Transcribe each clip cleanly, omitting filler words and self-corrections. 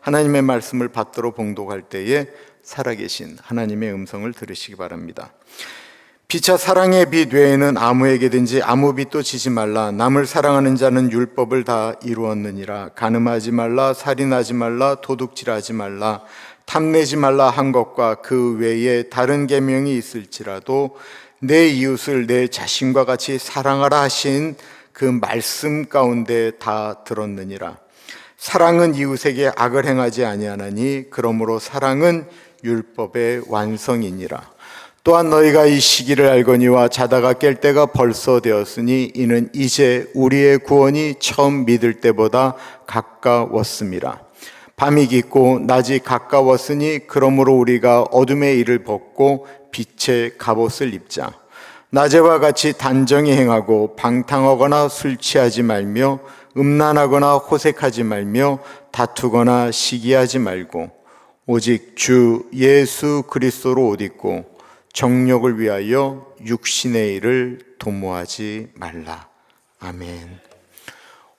하나님의 말씀을 받들어 봉독할 때에 살아계신 하나님의 음성을 들으시기 바랍니다. 피차 사랑의 빛 외에는 아무에게든지 아무 빛도 지지 말라. 남을 사랑하는 자는 율법을 다 이루었느니라. 간음하지 말라, 살인하지 말라, 도둑질하지 말라, 탐내지 말라 한 것과 그 외에 다른 계명이 있을지라도 내 이웃을 내 자신과 같이 사랑하라 하신 그 말씀 가운데 다 들었느니라. 사랑은 이웃에게 악을 행하지 아니하나니 그러므로 사랑은 율법의 완성이니라. 또한 너희가 이 시기를 알거니와 자다가 깰 때가 벌써 되었으니 이는 이제 우리의 구원이 처음 믿을 때보다 가까웠음이라. 밤이 깊고 낮이 가까웠으니 그러므로 우리가 어둠의 일을 벗고 빛의 갑옷을 입자. 낮에와 같이 단정히 행하고 방탕하거나 술 취하지 말며 음란하거나 호색하지 말며 다투거나 시기하지 말고 오직 주 예수 그리스도로 옷 입고 정욕을 위하여 육신의 일을 도모하지 말라. 아멘.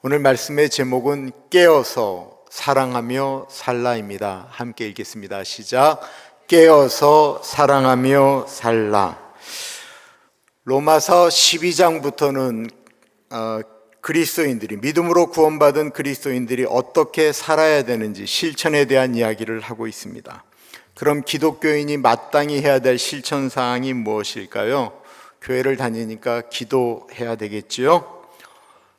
오늘 말씀의 제목은 깨어서 사랑하며 살라입니다. 함께 읽겠습니다. 시작. 깨어서 사랑하며 살라. 로마서 12장부터는 그리스도인들이, 믿음으로 구원받은 그리스도인들이 어떻게 살아야 되는지 실천에 대한 이야기를 하고 있습니다. 그럼 기독교인이 마땅히 해야 될 실천 사항이 무엇일까요? 교회를 다니니까 기도해야 되겠지요.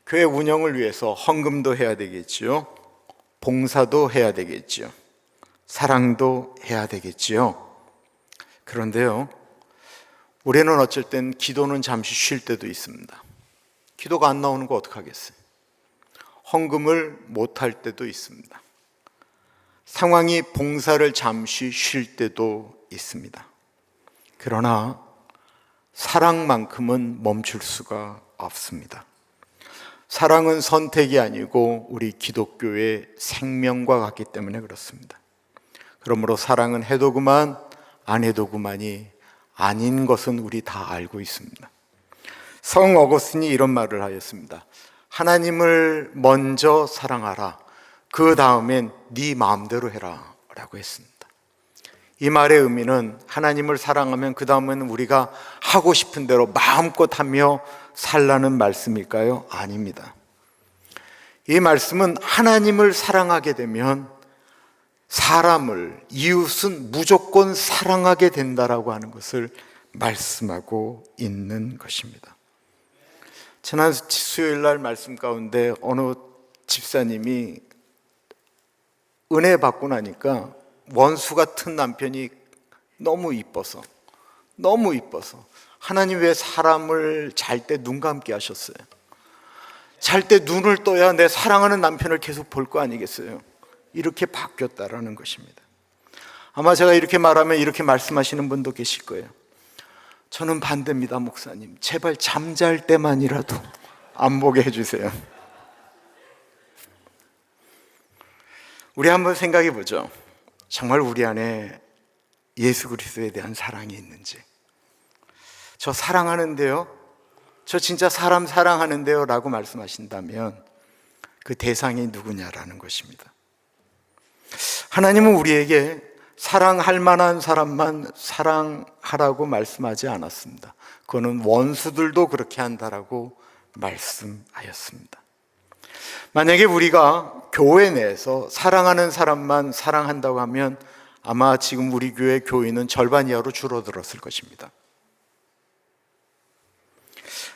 교회 운영을 위해서 헌금도 해야 되겠지요. 봉사도 해야 되겠지요. 사랑도 해야 되겠지요. 그런데요, 우리는 어쩔 땐 기도는 잠시 쉴 때도 있습니다. 기도가 안 나오는 거 어떡하겠어요? 헌금을 못할 때도 있습니다. 상황이 봉사를 잠시 쉴 때도 있습니다. 그러나 사랑만큼은 멈출 수가 없습니다. 사랑은 선택이 아니고 우리 기독교의 생명과 같기 때문에 그렇습니다. 그러므로 사랑은 해도 그만 안 해도 그만이 아닌 것은 우리 다 알고 있습니다. 성 어거스틴이 이런 말을 하였습니다. 하나님을 먼저 사랑하라. 그 다음엔 네 마음대로 해라 라고 했습니다. 이 말의 의미는 하나님을 사랑하면 그 다음에는 우리가 하고 싶은 대로 마음껏 하며 살라는 말씀일까요? 아닙니다. 이 말씀은 하나님을 사랑하게 되면 사람을, 이웃은 무조건 사랑하게 된다라고 하는 것을 말씀하고 있는 것입니다. 지난 수요일 날 말씀 가운데 어느 집사님이 은혜 받고 나니까 원수 같은 남편이 너무 이뻐서 하나님 왜 사람을 잘 때 눈 감게 하셨어요? 잘 때 눈을 떠야 내 사랑하는 남편을 계속 볼 거 아니겠어요? 이렇게 바뀌었다라는 것입니다. 아마 제가 이렇게 말하면 이렇게 말씀하시는 분도 계실 거예요. 저는 반대입니다, 목사님. 제발 잠잘 때만이라도 안 보게 해주세요. 우리 한번 생각해 보죠. 정말 우리 안에 예수 그리스도에 대한 사랑이 있는지. 저 사랑하는데요, 저 진짜 사람 사랑하는데요 라고 말씀하신다면 그 대상이 누구냐라는 것입니다. 하나님은 우리에게 사랑할 만한 사람만 사랑하라고 말씀하지 않았습니다. 그거는 원수들도 그렇게 한다라고 말씀하였습니다. 만약에 우리가 교회 내에서 사랑하는 사람만 사랑한다고 하면 아마 지금 우리 교회 교인은 절반 이하로 줄어들었을 것입니다.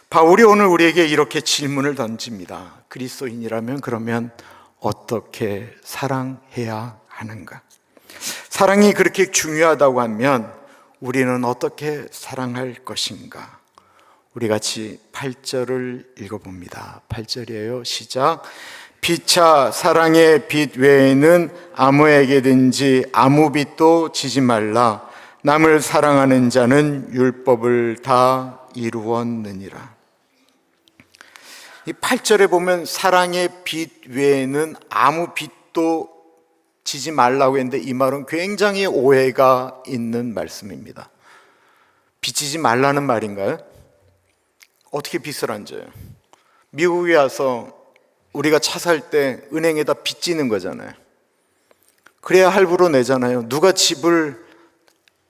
바울이 오늘 우리에게 이렇게 질문을 던집니다. 그리스도인이라면 그러면 어떻게 사랑해야 하는가? 사랑이 그렇게 중요하다고 하면 우리는 어떻게 사랑할 것인가? 우리 같이 8절을 읽어봅니다. 8절이에요. 시작. 피차 사랑의 빛 외에는 아무에게든지 아무 빛도 지지 말라. 남을 사랑하는 자는 율법을 다 이루었느니라. 이 8절에 보면 사랑의 빛 외에는 아무 빛도 지지 말라고 했는데 이 말은 굉장히 오해가 있는 말씀입니다. 비치지 말라는 말인가요? 어떻게 빚을 안 져요? 미국에 와서 우리가 차 살 때 은행에다 빚지는 거잖아요. 그래야 할부로 내잖아요. 누가 집을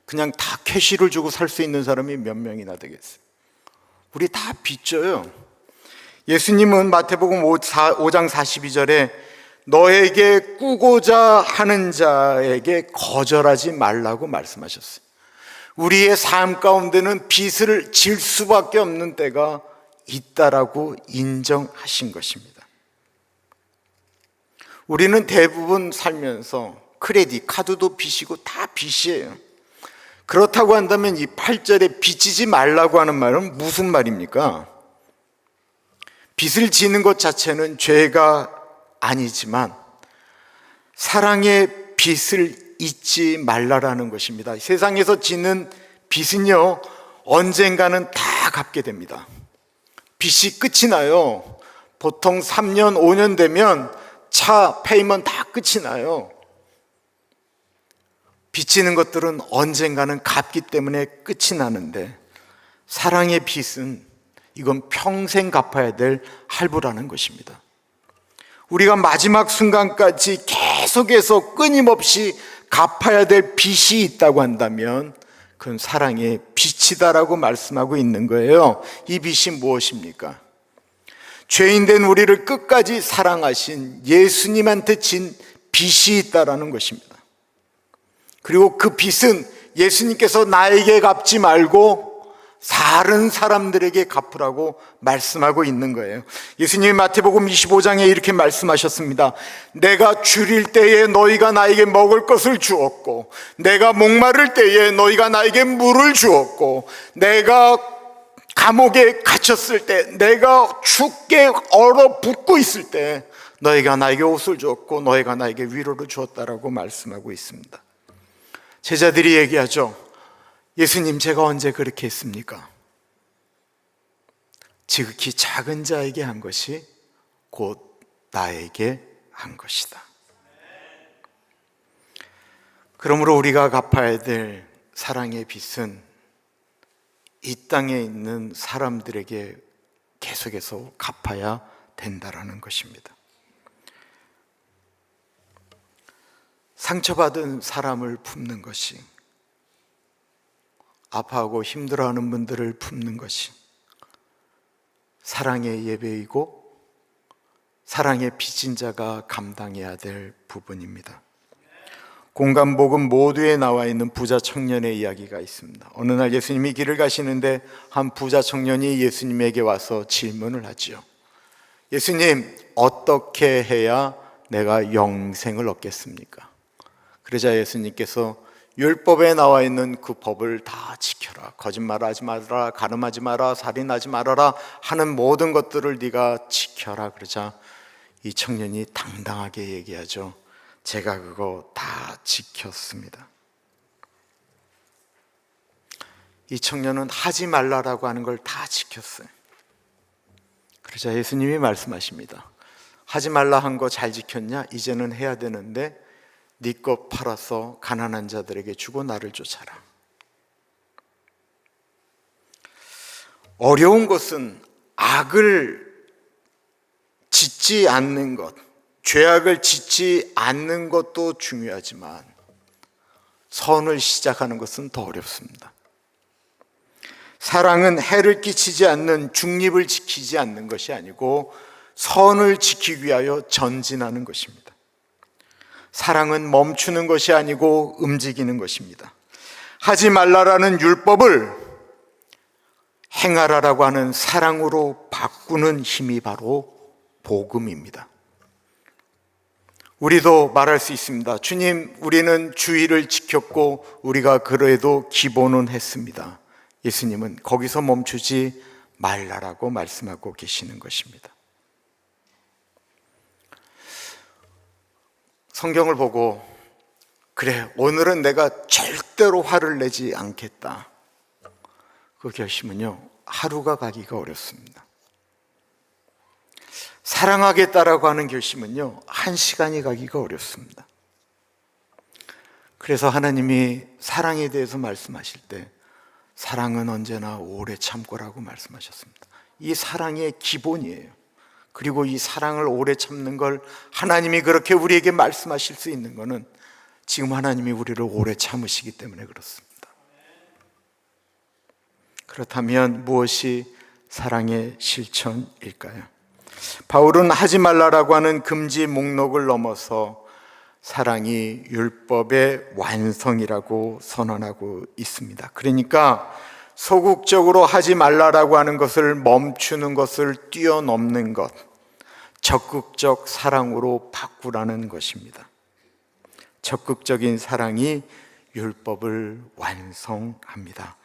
그냥 다 캐시를 주고 살 수 있는 사람이 몇 명이나 되겠어요? 우리 다 빚져요. 예수님은 마태복음 5장 42절에 너에게 꾸고자 하는 자에게 거절하지 말라고 말씀하셨어요. 우리의 삶 가운데는 빚을 질 수밖에 없는 때가 있다라고 인정하신 것입니다. 우리는 대부분 살면서 크레딧 카드도 빚이고 다 빚이에요. 그렇다고 한다면 이 8절에 빚지지 말라고 하는 말은 무슨 말입니까? 빚을 지는 것 자체는 죄가 아니지만 사랑의 빚을 잊지 말라라는 것입니다. 세상에서 지는 빚은요, 언젠가는 다 갚게 됩니다. 빚이 끝이 나요. 보통 3년, 5년 되면 차 페이먼트 다 끝이 나요. 빚지는 것들은 언젠가는 갚기 때문에 끝이 나는데, 사랑의 빚은 이건 평생 갚아야 될 할부라는 것입니다. 우리가 마지막 순간까지 계속해서 끊임없이 갚아야 될 빚이 있다고 한다면 그건 사랑의 빚이다라고 말씀하고 있는 거예요. 이 빚이 무엇입니까? 죄인된 우리를 끝까지 사랑하신 예수님한테 진 빚이 있다라는 것입니다. 그리고 그 빚은 예수님께서 나에게 갚지 말고 다른 사람들에게 갚으라고 말씀하고 있는 거예요. 예수님이 마태복음 25장에 이렇게 말씀하셨습니다. 내가 줄일 때에 너희가 나에게 먹을 것을 주었고, 내가 목마를 때에 너희가 나에게 물을 주었고, 내가 감옥에 갇혔을 때, 내가 춥게 얼어붙고 있을 때 너희가 나에게 옷을 주었고, 너희가 나에게 위로를 주었다라고 말씀하고 있습니다. 제자들이 얘기하죠. 예수님, 제가 언제 그렇게 했습니까? 지극히 작은 자에게 한 것이 곧 나에게 한 것이다. 그러므로 우리가 갚아야 될 사랑의 빚은 이 땅에 있는 사람들에게 계속해서 갚아야 된다라는 것입니다. 상처받은 사람을 품는 것이, 아파하고 힘들어하는 분들을 품는 것이 사랑의 예배이고 사랑의 빚진 자가 감당해야 될 부분입니다. 공간복음 모두에 나와 있는 부자 청년의 이야기가 있습니다. 어느 날 예수님이 길을 가시는데 한 부자 청년이 예수님에게 와서 질문을 하지요. 예수님, 어떻게 해야 내가 영생을 얻겠습니까? 그러자 예수님께서 율법에 나와 있는 그 법을 다 지켜라. 거짓말하지 말아라, 간음하지 마라, 살인하지 말아라 하는 모든 것들을 네가 지켜라. 그러자 이 청년이 당당하게 얘기하죠. 제가 그거 다 지켰습니다. 이 청년은 하지 말라라고 하는 걸 다 지켰어요. 그러자 예수님이 말씀하십니다. 하지 말라 한 거 잘 지켰냐? 이제는 해야 되는데 네 것 팔아서 가난한 자들에게 주고 나를 쫓아라. 어려운 것은 악을 짓지 않는 것, 죄악을 짓지 않는 것도 중요하지만 선을 시작하는 것은 더 어렵습니다. 사랑은 해를 끼치지 않는, 중립을 지키지 않는 것이 아니고 선을 지키기 위하여 전진하는 것입니다. 사랑은 멈추는 것이 아니고 움직이는 것입니다. 하지 말라라는 율법을 행하라라고 하는 사랑으로 바꾸는 힘이 바로 복음입니다. 우리도 말할 수 있습니다. 주님, 우리는 주의를 지켰고 우리가 그래도 기본은 했습니다. 예수님은 거기서 멈추지 말라라고 말씀하고 계시는 것입니다. 성경을 보고 그래, 오늘은 내가 절대로 화를 내지 않겠다, 그 결심은요, 하루가 가기가 어렵습니다. 사랑하겠다라고 하는 결심은요, 1시간이 가기가 어렵습니다. 그래서 하나님이 사랑에 대해서 말씀하실 때 사랑은 언제나 오래 참고라고 말씀하셨습니다. 이 사랑의 기본이에요. 그리고 이 사랑을 오래 참는 걸 하나님이 그렇게 우리에게 말씀하실 수 있는 것은 지금 하나님이 우리를 오래 참으시기 때문에 그렇습니다. 그렇다면 무엇이 사랑의 실천일까요? 바울은 하지 말라라고 하는 금지 목록을 넘어서 사랑이 율법의 완성이라고 선언하고 있습니다. 그러니까 소극적으로 하지 말라라고 하는 것을 멈추는 것을 뛰어넘는 것, 적극적 사랑으로 바꾸라는 것입니다. 적극적인 사랑이 율법을 완성합니다.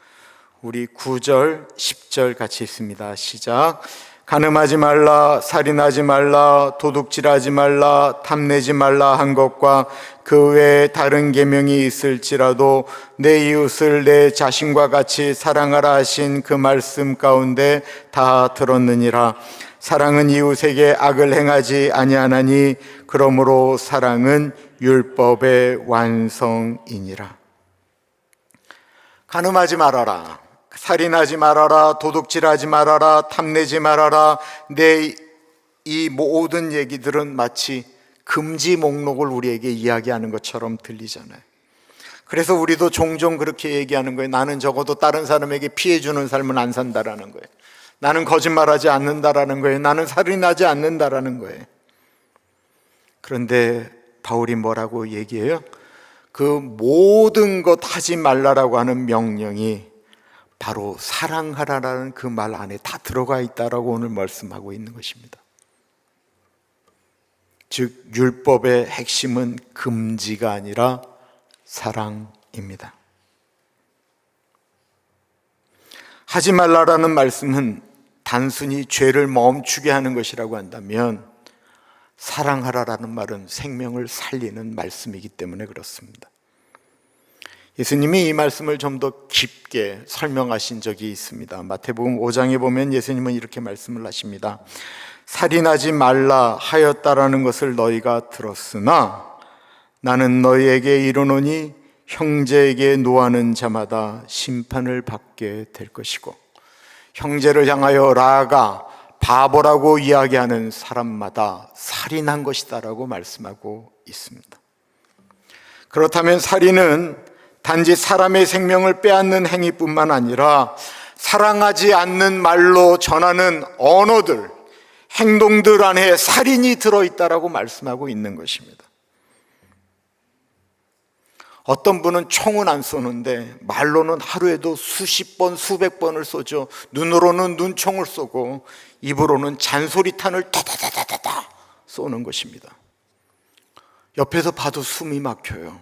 우리 9절, 10절 같이 읽습니다. 시작. 간음하지 말라, 살인하지 말라, 도둑질하지 말라, 탐내지 말라 한 것과 그 외에 다른 계명이 있을지라도 내 이웃을 내 자신과 같이 사랑하라 하신 그 말씀 가운데 다 들었느니라. 사랑은 이웃에게 악을 행하지 아니하나니 그러므로 사랑은 율법의 완성이니라. 간음하지 말아라, 살인하지 말아라, 도둑질하지 말아라, 탐내지 말아라. 내 이 모든 얘기들은 마치 금지 목록을 우리에게 이야기하는 것처럼 들리잖아요. 그래서 우리도 종종 그렇게 얘기하는 거예요. 나는 적어도 다른 사람에게 피해 주는 삶은 안 산다라는 거예요. 나는 거짓말하지 않는다라는 거예요. 나는 살인하지 않는다라는 거예요. 그런데 바울이 뭐라고 얘기해요? 그 모든 것 하지 말라라고 하는 명령이 바로 사랑하라라는 그 말 안에 다 들어가 있다라고 오늘 말씀하고 있는 것입니다. 즉 율법의 핵심은 금지가 아니라 사랑입니다. 하지 말라라는 말씀은 단순히 죄를 멈추게 하는 것이라고 한다면 사랑하라라는 말은 생명을 살리는 말씀이기 때문에 그렇습니다. 예수님이 이 말씀을 좀 더 깊게 설명하신 적이 있습니다. 마태복음 5장에 보면 예수님은 이렇게 말씀을 하십니다. 살인하지 말라 하였다라는 것을 너희가 들었으나 나는 너희에게 이르노니 형제에게 노하는 자마다 심판을 받게 될 것이고 형제를 향하여 라가 바보라고 이야기하는 사람마다 살인한 것이다라고 말씀하고 있습니다. 그렇다면 살인은 단지 사람의 생명을 빼앗는 행위뿐만 아니라 사랑하지 않는 말로 전하는 언어들, 행동들 안에 살인이 들어있다라고 말씀하고 있는 것입니다. 어떤 분은 총은 안 쏘는데 말로는 하루에도 수십 번, 수백 번을 쏘죠. 눈으로는 눈총을 쏘고 입으로는 잔소리탄을 다다다다다 쏘는 것입니다. 옆에서 봐도 숨이 막혀요.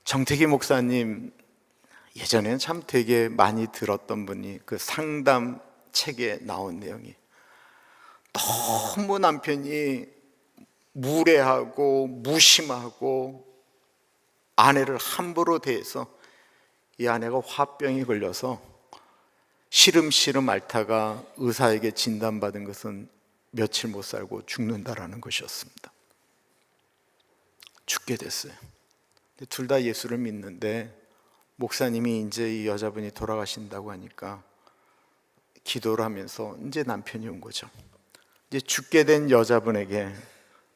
정태기 목사님 예전에는 참 되게 많이 들었던 분이 그 상담 책에 나온 내용이 너무 남편이 무례하고 무심하고 아내를 함부로 대해서 이 아내가 화병이 걸려서 시름시름 앓다가 의사에게 진단받은 것은 며칠 못 살고 죽는다라는 것이었습니다. 죽게 됐어요. 둘 다 예수를 믿는데 목사님이 이제 이 여자분이 돌아가신다고 하니까 기도를 하면서 이제 남편이 온 거죠. 이제 죽게 된 여자분에게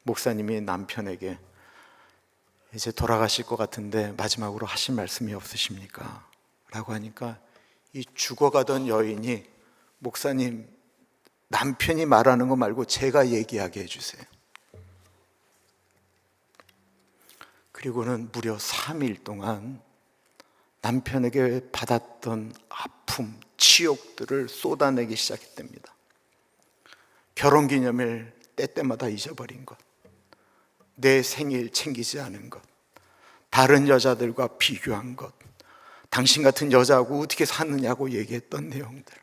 목사님이 남편에게 이제 돌아가실 것 같은데 마지막으로 하신 말씀이 없으십니까? 라고 하니까 이 죽어가던 여인이 목사님 남편이 말하는 거 말고 제가 얘기하게 해주세요. 그리고는 무려 3일 동안 남편에게 받았던 아픔, 치욕들을 쏟아내기 시작했답니다. 결혼기념일 때때마다 잊어버린 것, 내 생일 챙기지 않은 것, 다른 여자들과 비교한 것, 당신 같은 여자하고 어떻게 사느냐고 얘기했던 내용들,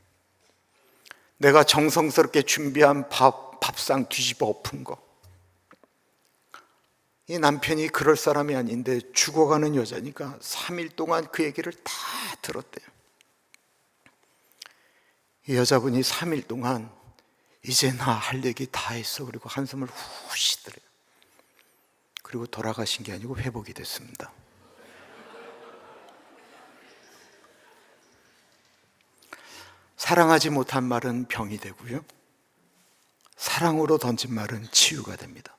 내가 정성스럽게 준비한 밥상 뒤집어 엎은 것. 이 남편이 그럴 사람이 아닌데 죽어가는 여자니까 3일 동안 그 얘기를 다 들었대요. 이 여자분이 3일 동안 이제 나 할 얘기 다 했어. 그리고 한숨을 후 쉬더래요. 그리고 돌아가신 게 아니고 회복이 됐습니다. 사랑하지 못한 말은 병이 되고요, 사랑으로 던진 말은 치유가 됩니다.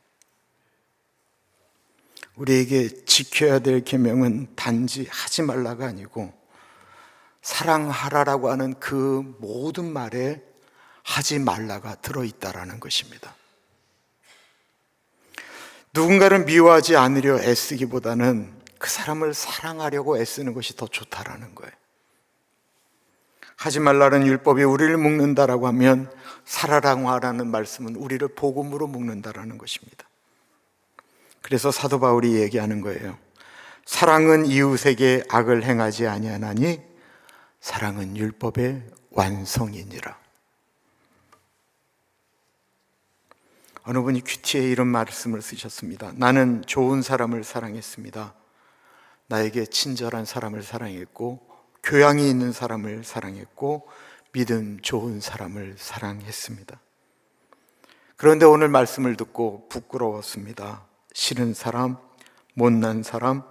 우리에게 지켜야 될 계명은 단지 하지 말라가 아니고 사랑하라라고 하는 그 모든 말에 하지 말라가 들어있다라는 것입니다. 누군가를 미워하지 않으려 애쓰기보다는 그 사람을 사랑하려고 애쓰는 것이 더 좋다라는 거예요. 하지 말라는 율법이 우리를 묶는다라고 하면 살아라고 하라는 말씀은 우리를 복음으로 묶는다라는 것입니다. 그래서 사도 바울이 얘기하는 거예요. 사랑은 이웃에게 악을 행하지 아니하나니 사랑은 율법의 완성이니라. 어느 분이 큐티에 이런 말씀을 쓰셨습니다. 나는 좋은 사람을 사랑했습니다. 나에게 친절한 사람을 사랑했고 교양이 있는 사람을 사랑했고 믿음 좋은 사람을 사랑했습니다. 그런데 오늘 말씀을 듣고 부끄러웠습니다. 싫은 사람, 못난 사람,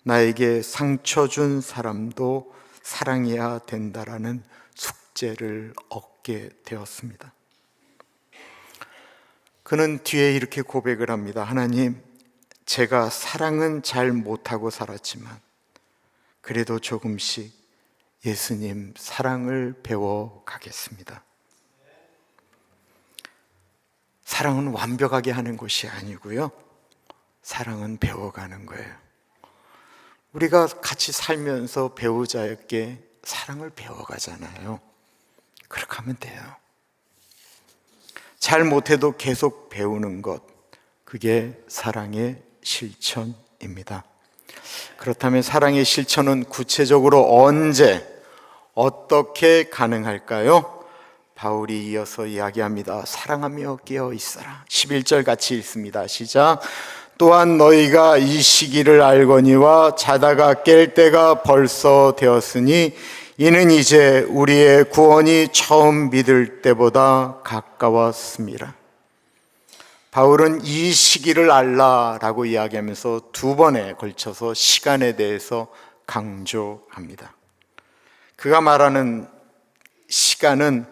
나에게 상처 준 사람도 사랑해야 된다라는 숙제를 얻게 되었습니다. 그는 뒤에 이렇게 고백을 합니다. 하나님, 제가 사랑은 잘 못하고 살았지만 그래도 조금씩 예수님 사랑을 배워가겠습니다. 사랑은 완벽하게 하는 것이 아니고요, 사랑은 배워가는 거예요. 우리가 같이 살면서 배우자에게 사랑을 배워가잖아요. 그렇게 하면 돼요. 잘 못해도 계속 배우는 것, 그게 사랑의 실천입니다. 그렇다면 사랑의 실천은 구체적으로 언제, 어떻게 가능할까요? 바울이 이어서 이야기합니다. 사랑하며 깨어 있어라. 11절 같이 읽습니다. 시작. 또한 너희가 이 시기를 알거니와 자다가 깰 때가 벌써 되었으니 이는 이제 우리의 구원이 처음 믿을 때보다 가까웠습니다. 바울은 이 시기를 알라라고 이야기하면서 두 번에 걸쳐서 시간에 대해서 강조합니다. 그가 말하는 시간은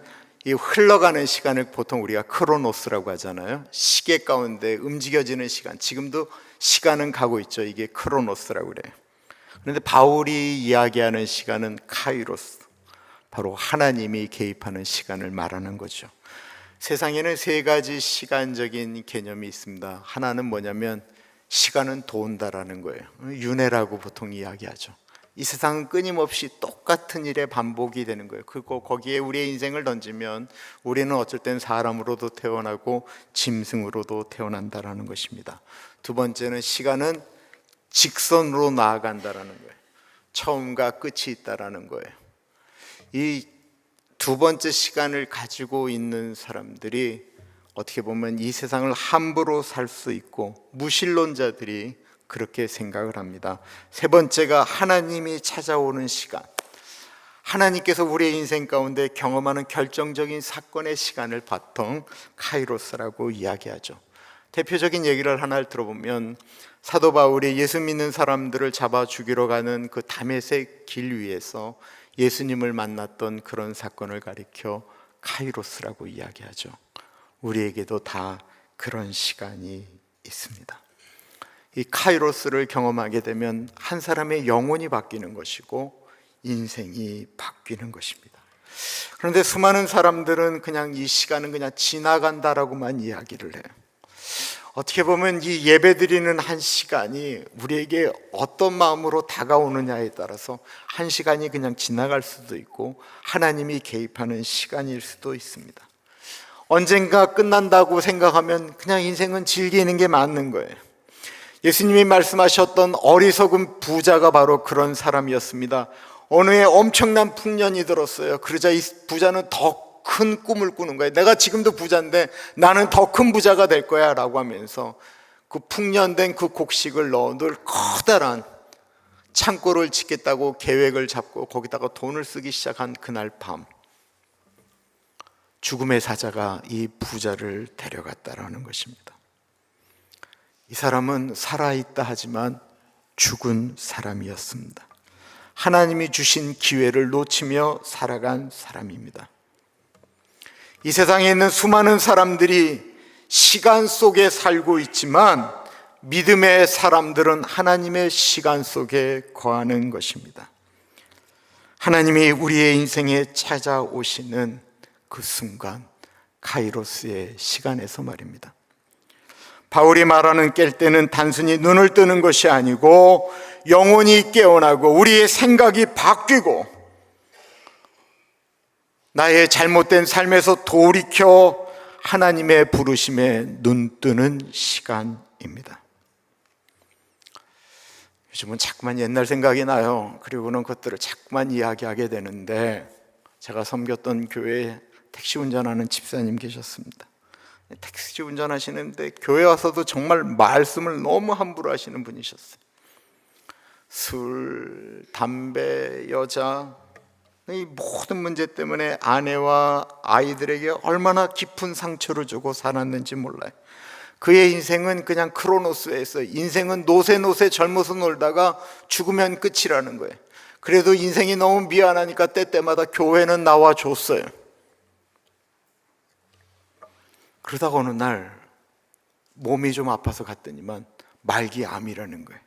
이 흘러가는 시간을 보통 우리가 크로노스라고 하잖아요. 시계 가운데 움직여지는 시간, 지금도 시간은 가고 있죠. 이게 크로노스라고 그래요. 그런데 바울이 이야기하는 시간은 카이로스, 바로 하나님이 개입하는 시간을 말하는 거죠. 세상에는 세 가지 시간적인 개념이 있습니다. 하나는 뭐냐면 시간은 돈다라는 거예요. 윤회라고 보통 이야기하죠. 이 세상은 끊임없이 똑같은 일의 반복이 되는 거예요. 그리고 거기에 우리의 인생을 던지면 우리는 어쩔 땐 사람으로도 태어나고 짐승으로도 태어난다라는 것입니다. 두 번째는 시간은 직선으로 나아간다라는 거예요. 처음과 끝이 있다라는 거예요. 이 두 번째 시간을 가지고 있는 사람들이 어떻게 보면 이 세상을 함부로 살 수 있고, 무신론자들이 그렇게 생각을 합니다. 세 번째가 하나님이 찾아오는 시간, 하나님께서 우리의 인생 가운데 경험하는 결정적인 사건의 시간을 바통 카이로스라고 이야기하죠. 대표적인 얘기를 하나를 들어보면 사도 바울이 예수 믿는 사람들을 잡아 죽이러 가는 그 다메섹 길 위에서 예수님을 만났던 그런 사건을 가리켜 카이로스라고 이야기하죠. 우리에게도 다 그런 시간이 있습니다. 이 카이로스를 경험하게 되면 한 사람의 영혼이 바뀌는 것이고 인생이 바뀌는 것입니다. 그런데 수많은 사람들은 그냥 이 시간은 그냥 지나간다라고만 이야기를 해요. 어떻게 보면 이 예배드리는 한 시간이 우리에게 어떤 마음으로 다가오느냐에 따라서 한 시간이 그냥 지나갈 수도 있고 하나님이 개입하는 시간일 수도 있습니다. 언젠가 끝난다고 생각하면 그냥 인생은 즐기는 게 맞는 거예요. 예수님이 말씀하셨던 어리석은 부자가 바로 그런 사람이었습니다. 어느 해 엄청난 풍년이 들었어요. 그러자 이 부자는 더 큰 꿈을 꾸는 거예요. 내가 지금도 부자인데 나는 더 큰 부자가 될 거야 라고 하면서 그 풍년된 그 곡식을 넣어 늘 커다란 창고를 짓겠다고 계획을 잡고 거기다가 돈을 쓰기 시작한 그날 밤, 죽음의 사자가 이 부자를 데려갔다라는 것입니다. 이 사람은 살아있다 하지만 죽은 사람이었습니다. 하나님이 주신 기회를 놓치며 살아간 사람입니다. 이 세상에 있는 수많은 사람들이 시간 속에 살고 있지만 믿음의 사람들은 하나님의 시간 속에 거하는 것입니다. 하나님이 우리의 인생에 찾아오시는 그 순간, 카이로스의 시간에서 말입니다. 바울이 말하는 깰 때는 단순히 눈을 뜨는 것이 아니고 영혼이 깨어나고 우리의 생각이 바뀌고 나의 잘못된 삶에서 돌이켜 하나님의 부르심에 눈뜨는 시간입니다. 요즘은 자꾸만 옛날 생각이 나요. 그리고는 그것들을 자꾸만 이야기하게 되는데, 제가 섬겼던 교회에 택시 운전하는 집사님 계셨습니다. 택시 운전하시는데 교회 와서도 정말 말씀을 너무 함부로 하시는 분이셨어요. 술, 담배, 여자, 이 모든 문제 때문에 아내와 아이들에게 얼마나 깊은 상처를 주고 살았는지 몰라요. 그의 인생은 그냥 크로노스에서, 인생은 노새 젊어서 놀다가 죽으면 끝이라는 거예요. 그래도 인생이 너무 미안하니까 때때마다 교회는 나와줬어요. 그러다가 어느 날 몸이 좀 아파서 갔더니만 말기암이라는 거예요.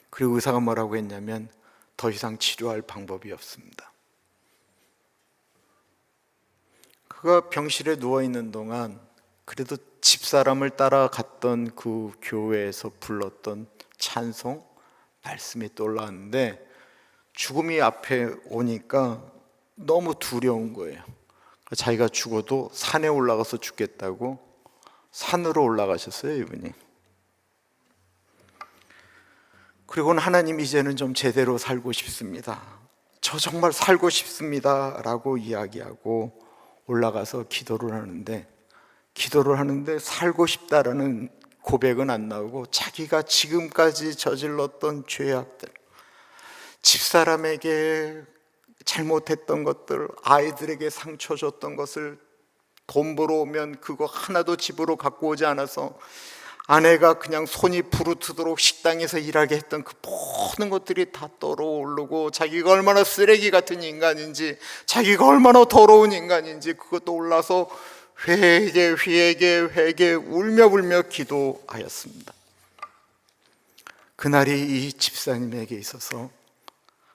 그리고 의사가 뭐라고 했냐면 더 이상 치료할 방법이 없습니다. 그가 병실에 누워있는 동안 그래도 집사람을 따라갔던 그 교회에서 불렀던 찬송, 말씀이 떠올랐는데, 죽음이 앞에 오니까 너무 두려운 거예요. 자기가 죽어도 산에 올라가서 죽겠다고 산으로 올라가셨어요, 이분이. 그리고는 하나님, 이제는 좀 제대로 살고 싶습니다, 저 정말 살고 싶습니다 라고 이야기하고 올라가서 기도를 하는데 살고 싶다라는 고백은 안 나오고 자기가 지금까지 저질렀던 죄악들, 집사람에게 잘못했던 것들, 아이들에게 상처 줬던 것을 돈 벌어오면 그거 하나도 집으로 갖고 오지 않아서 아내가 그냥 손이 부르트도록 식당에서 일하게 했던 그 모든 것들이 다 떠오르고, 자기가 얼마나 쓰레기 같은 인간인지, 자기가 얼마나 더러운 인간인지 그것도 올라서 회개 울며 기도하였습니다. 그날이 이 집사님에게 있어서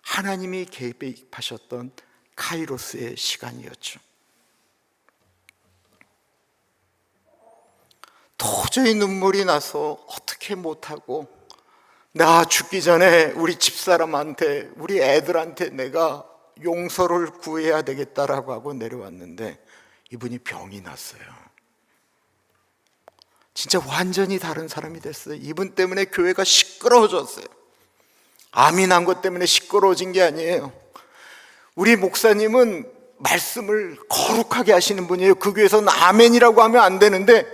하나님이 개입하셨던 카이로스의 시간이었죠. 도저히 눈물이 나서 어떻게 못하고, 나 죽기 전에 우리 집사람한테, 우리 애들한테 내가 용서를 구해야 되겠다라고 하고 내려왔는데 이분이 병이 났어요. 진짜 완전히 다른 사람이 됐어요. 이분 때문에 교회가 시끄러워졌어요. 암이 난 것 때문에 시끄러워진 게 아니에요. 우리 목사님은 말씀을 거룩하게 하시는 분이에요. 그 교회에서는 아멘이라고 하면 안 되는데,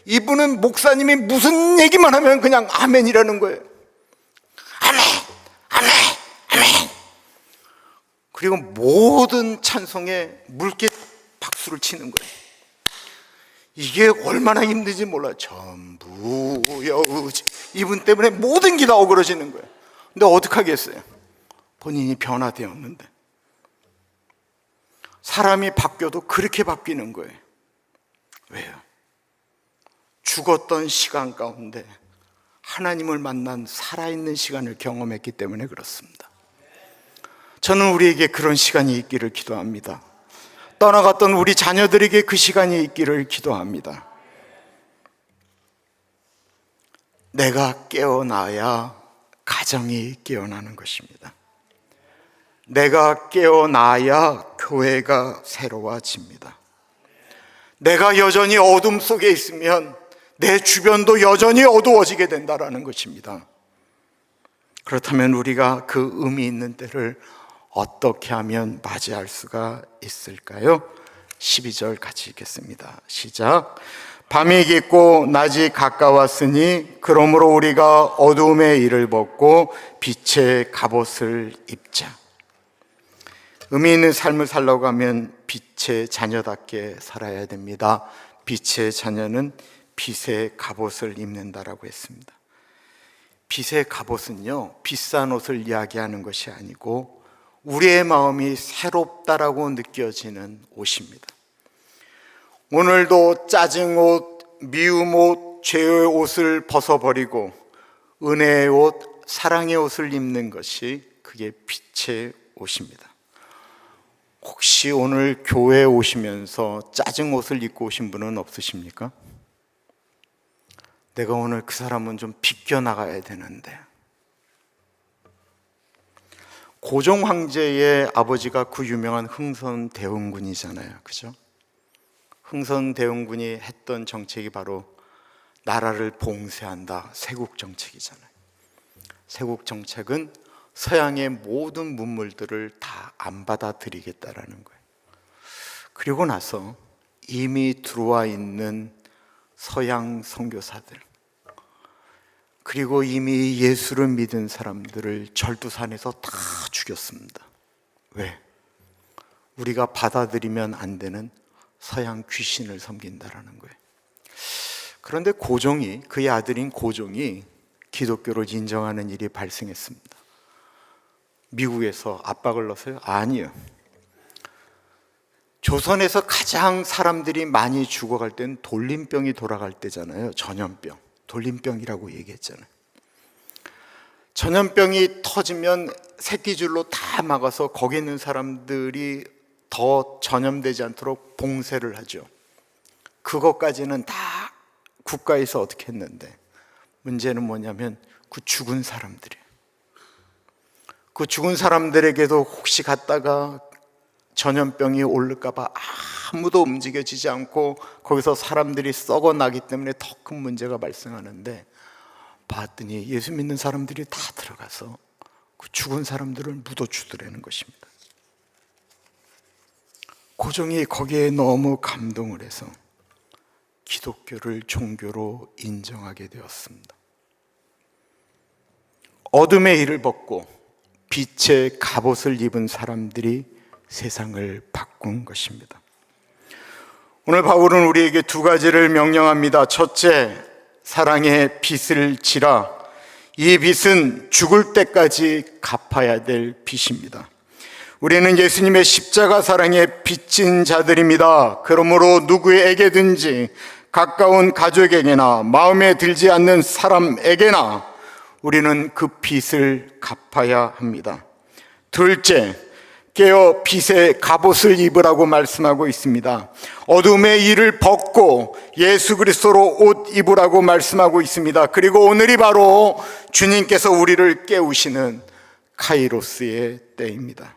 이분은 목사님이 무슨 얘기만 하면 그냥 아멘이라는 거예요. 아멘, 아멘, 아멘. 그리고 모든 찬송에 묽게 박수를 치는 거예요. 이게 얼마나 힘든지 몰라요. 전부 여우지. 이분 때문에 모든 게 다 어그러지는 거예요. 근데 어떡하겠어요? 본인이 변화되었는데. 사람이 바뀌어도 그렇게 바뀌는 거예요. 왜요? 죽었던 시간 가운데 하나님을 만난 살아있는 시간을 경험했기 때문에 그렇습니다. 저는 우리에게 그런 시간이 있기를 기도합니다. 떠나갔던 우리 자녀들에게 그 시간이 있기를 기도합니다. 내가 깨어나야 가정이 깨어나는 것입니다. 내가 깨어나야 교회가 새로워집니다. 내가 여전히 어둠 속에 있으면 내 주변도 여전히 어두워지게 된다는 것입니다. 그렇다면 우리가 그 의미 있는 때를 어떻게 하면 맞이할 수가 있을까요? 12절 같이 읽겠습니다. 시작. 밤이 깊고 낮이 가까웠으니 그러므로 우리가 어두움의 일을 벗고 빛의 갑옷을 입자. 의미 있는 삶을 살려고 하면 빛의 자녀답게 살아야 됩니다. 빛의 자녀는 빛의 갑옷을 입는다라고 했습니다. 빛의 갑옷은요, 비싼 옷을 이야기하는 것이 아니고 우리의 마음이 새롭다라고 느껴지는 옷입니다. 오늘도 짜증 옷, 미움 옷, 그리고 죄의 옷을 벗어버리고 은혜의 옷, 사랑의 옷을 입는 것이 그게 빛의 옷입니다. 혹시 오늘 교회에 오시면서 짜증 옷을 입고 오신 분은 없으십니까? 내가 오늘 그 사람은 좀 비껴나가야 되는데. 고종 황제의 아버지가 그 유명한 흥선대원군이잖아요, 그죠? 흥선대원군이 했던 정책이 바로 나라를 봉쇄한다, 세국정책이잖아요. 세국정책은 서양의 모든 문물들을 다 안 받아들이겠다라는 거예요. 그리고 나서 이미 들어와 있는 서양 선교사들, 그리고 이미 예수를 믿은 사람들을 절두산에서 다 죽였습니다. 왜? 우리가 받아들이면 안 되는 서양 귀신을 섬긴다라는 거예요. 그런데 고종이, 그의 아들인 고종이 기독교를 인정하는 일이 발생했습니다. 미국에서 압박을 넣어서요? 아니요. 조선에서 가장 사람들이 많이 죽어갈 때는 돌림병이 돌아갈 때잖아요. 전염병, 돌림병이라고 얘기했잖아요. 전염병이 터지면 새끼줄로 다 막아서 거기 있는 사람들이 더 전염되지 않도록 봉쇄를 하죠. 그것까지는 다 국가에서 어떻게 했는데, 문제는 뭐냐면 그 죽은 사람들이에요. 그 죽은 사람들에게도 혹시 갔다가 전염병이 오를까 봐 아무도 움직여지지 않고 거기서 사람들이 썩어나기 때문에 더 큰 문제가 발생하는데, 봤더니 예수 믿는 사람들이 다 들어가서 그 죽은 사람들을 묻어주더라는 것입니다. 고종이 거기에 너무 감동을 해서 기독교를 종교로 인정하게 되었습니다. 어둠의 일을 벗고 빛의 갑옷을 입은 사람들이 세상을 바꾼 것입니다. 오늘 바울은 우리에게 두 가지를 명령합니다. 첫째, 사랑의 빚을 지라. 이 빚은 죽을 때까지 갚아야 될 빚입니다. 우리는 예수님의 십자가 사랑에 빚진 자들입니다. 그러므로 누구에게든지, 가까운 가족에게나 마음에 들지 않는 사람에게나 우리는 그 빚을 갚아야 합니다. 둘째, 깨어 빛의 갑옷을 입으라고 말씀하고 있습니다. 어둠의 일을 벗고 예수 그리스도로 옷 입으라고 말씀하고 있습니다. 그리고 오늘이 바로 주님께서 우리를 깨우시는 카이로스의 때입니다.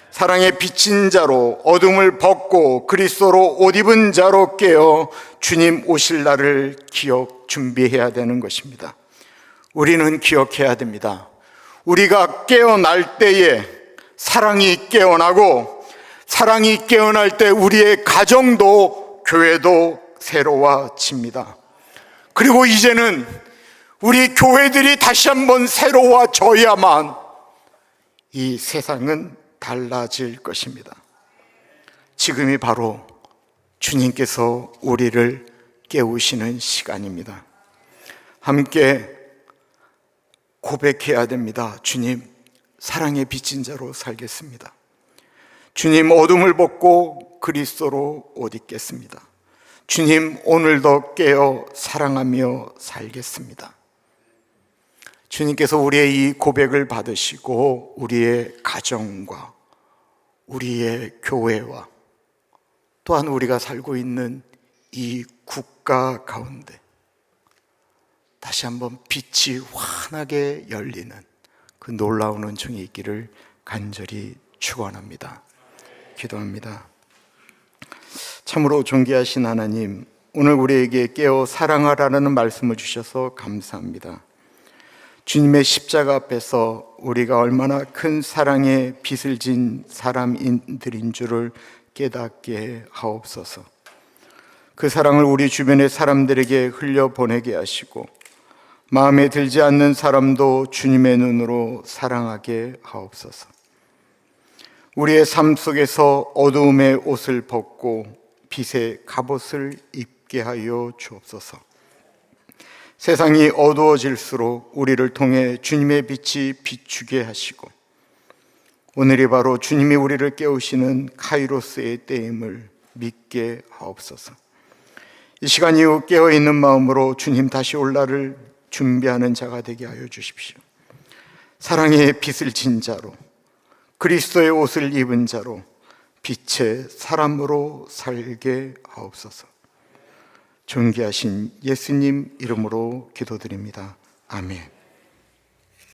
사랑의 빚진 자로, 어둠을 벗고 그리스도로 옷 입은 자로 깨어 주님 오실 날을 기억 준비해야 되는 것입니다. 우리는 기억해야 됩니다. 우리가 깨어날 때에 사랑이 깨어나고, 사랑이 깨어날 때 우리의 가정도 교회도 새로워집니다. 그리고 이제는 우리 교회들이 다시 한번 새로워져야만 이 세상은 달라질 것입니다. 지금이 바로 주님께서 우리를 깨우시는 시간입니다. 함께 고백해야 됩니다. 주님, 사랑의 빚진 자로 살겠습니다. 주님, 어둠을 벗고 그리스도로 옷 입겠습니다. 주님, 오늘도 깨어 사랑하며 살겠습니다. 주님께서 우리의 이 고백을 받으시고 우리의 가정과 우리의 교회와 또한 우리가 살고 있는 이 국가 가운데 다시 한번 빛이 환하게 열리는 그 놀라운 은총이 있기를 간절히 축원합니다. 기도합니다. 참으로 존귀하신 하나님, 오늘 우리에게 깨어 사랑하라는 말씀을 주셔서 감사합니다. 주님의 십자가 앞에서 우리가 얼마나 큰 사랑의 빚을 진 사람들인 줄을 깨닫게 하옵소서. 그 사랑을 우리 주변의 사람들에게 흘려보내게 하시고, 마음에 들지 않는 사람도 주님의 눈으로 사랑하게 하옵소서. 우리의 삶 속에서 어두움의 옷을 벗고 빛의 갑옷을 입게 하여 주옵소서. 세상이 어두워질수록 우리를 통해 주님의 빛이 비추게 하시고, 오늘이 바로 주님이 우리를 깨우시는 카이로스의 때임을 믿게 하옵소서. 이 시간 이후 깨어있는 마음으로 주님 다시 올 날을 준비하는 자가 되게 하여 주십시오. 사랑의 빛을 진 자로, 그리스도의 옷을 입은 자로, 빛의 사람으로 살게 하옵소서. 존귀하신 예수님 이름으로 기도드립니다. 아멘.